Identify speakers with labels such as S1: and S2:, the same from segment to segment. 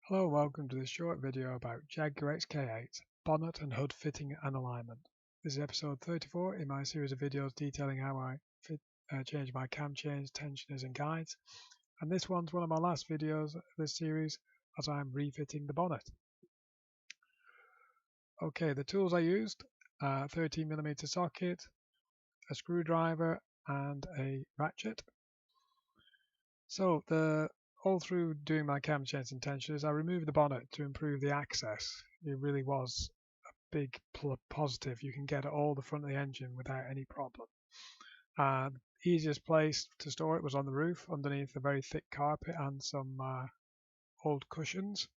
S1: Hello, welcome to this short video about Jaguar XK8 bonnet and hood fitting and alignment. This is episode 34 in my series of videos detailing how I change my cam chains, tensioners and guides, and this one's one of my last videos of this series as I'm refitting the bonnet. Okay, the tools I used, 13mm socket, a screwdriver and a ratchet. So all through doing my cam chains and tensioners, I removed the bonnet to improve the access. It really was a big positive. You can get at all the front of the engine without any problem. The easiest place to store it was on the roof underneath a very thick carpet and some old cushions.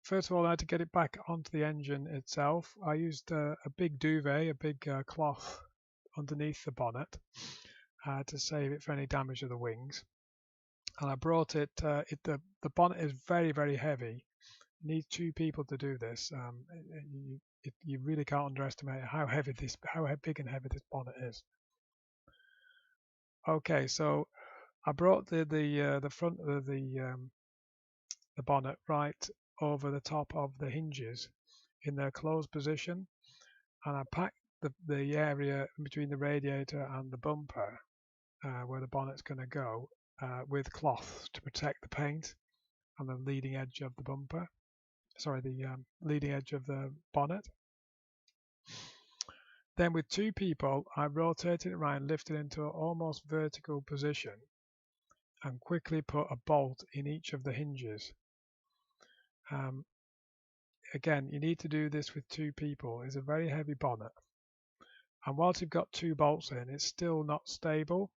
S1: First of all, I had to get it back onto the engine itself. I used a big duvet, a big cloth underneath the bonnet to save it for any damage of the wings. And I brought it. The bonnet is very, very heavy. You need two people to do this. You really can't underestimate how big and heavy this bonnet is. Okay, so I brought the front of the bonnet right over the top of the hinges in their closed position, and I packed the area between the radiator and the bumper where the bonnet's going to go with cloth to protect the paint and the leading edge of the bumper. Sorry, the leading edge of the bonnet. Then with two people, I rotated it around, lifted it into an almost vertical position, and quickly put a bolt in each of the hinges. Again, you need to do this with two people. It's a very heavy bonnet. And whilst you've got two bolts in, it's still not stable.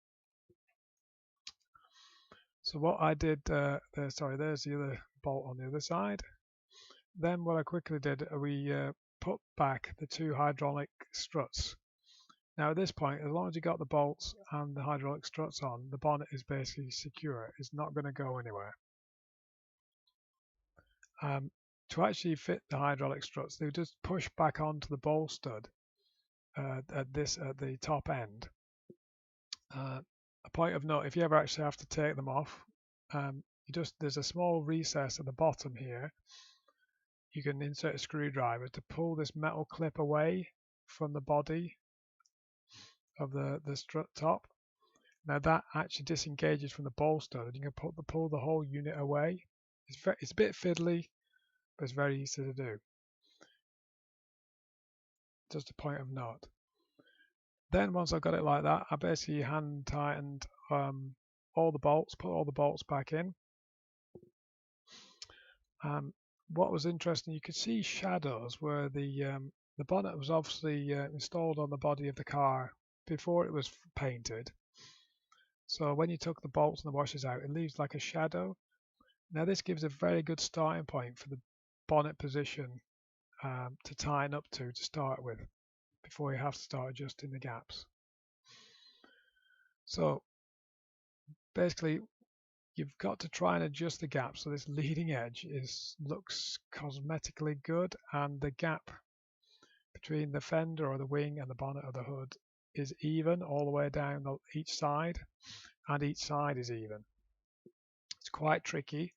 S1: So what I did, there's the other bolt on the other side. Then what I quickly did, we put back the two hydraulic struts. Now at this point, as long as you got the bolts and the hydraulic struts on, the bonnet is basically secure. It's not going to go anywhere. To actually fit the hydraulic struts, they would just push back onto the bowl stud at the top end. A point of note: if you ever actually have to take them off, there's a small recess at the bottom here. You can insert a screwdriver to pull this metal clip away from the body of the strut top. Now that actually disengages from the bowl stud, and you can pull the whole unit away. It's a bit fiddly, but it's very easy to do. Just a point of note. Then once I got it like that, I basically hand tightened all the bolts, put all the bolts back in. What was interesting, you could see shadows where the bonnet was obviously installed on the body of the car before it was painted. So when you took the bolts and the washers out, it leaves like a shadow. Now this gives a very good starting point for the bonnet position to tighten up to start with, before you have to start adjusting the gaps. So basically, you've got to try and adjust the gap so this leading edge looks cosmetically good, and the gap between the fender or the wing and the bonnet or the hood is even all the way down each side, and each side is even. It's quite tricky.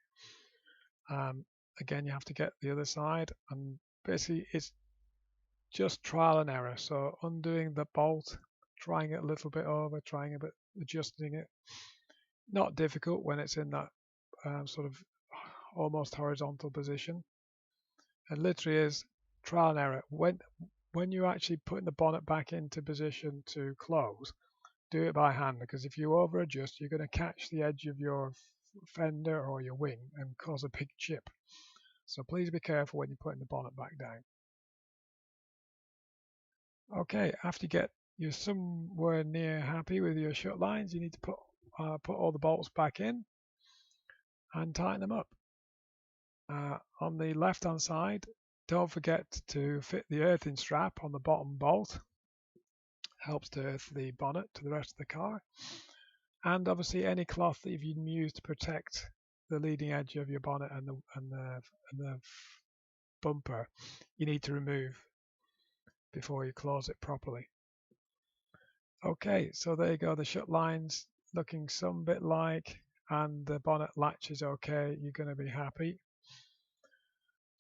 S1: Again, you have to get the other side, and basically it's just trial and error. So undoing the bolt, trying it a little bit over, trying a bit, adjusting it. Not difficult when it's in that sort of almost horizontal position. And literally is trial and error. When you're actually putting the bonnet back into position to close, do it by hand, because if you over adjust, you're going to catch the edge of your fender or your wing and cause a big chip. So please be careful when you're putting the bonnet back down. Okay, after you're somewhere near happy with your shut lines, you need to put all the bolts back in and tighten them up. On the left hand side, don't forget to fit the earthing strap on the bottom bolt. Helps to earth the bonnet to the rest of the car. And obviously any cloth that you've used to protect the leading edge of your bonnet and the bumper, you need to remove before you close it properly. Okay, so there you go, the shut lines looking some bit like and the bonnet latch is okay, you're going to be happy.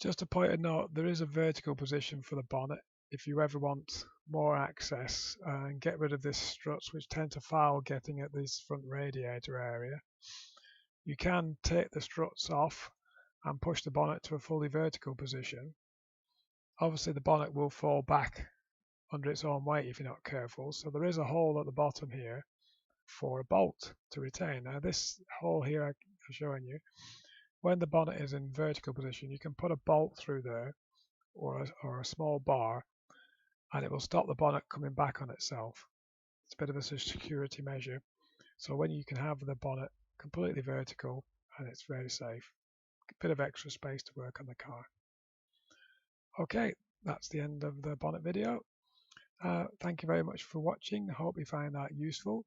S1: Just a point of note, there is a vertical position for the bonnet if you ever want more access and get rid of this struts which tend to foul getting at this front radiator area. You can take the struts off and push the bonnet to a fully vertical position. Obviously the bonnet will fall back under its own weight if you're not careful, so there is a hole at the bottom here for a bolt to retain. Now this hole here I'm showing you, when the bonnet is in vertical position you can put a bolt through there or a small bar and it will stop the bonnet coming back on itself. It's a bit of a security measure, so when you can have the bonnet completely vertical and it's very safe. A bit of extra space to work on the car. Okay, that's the end of the bonnet video. Thank you very much for watching. I hope you find that useful.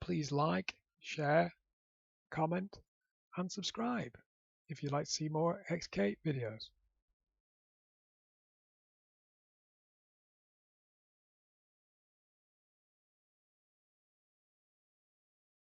S1: Please like, share, comment and subscribe if you'd like to see more XK8 videos.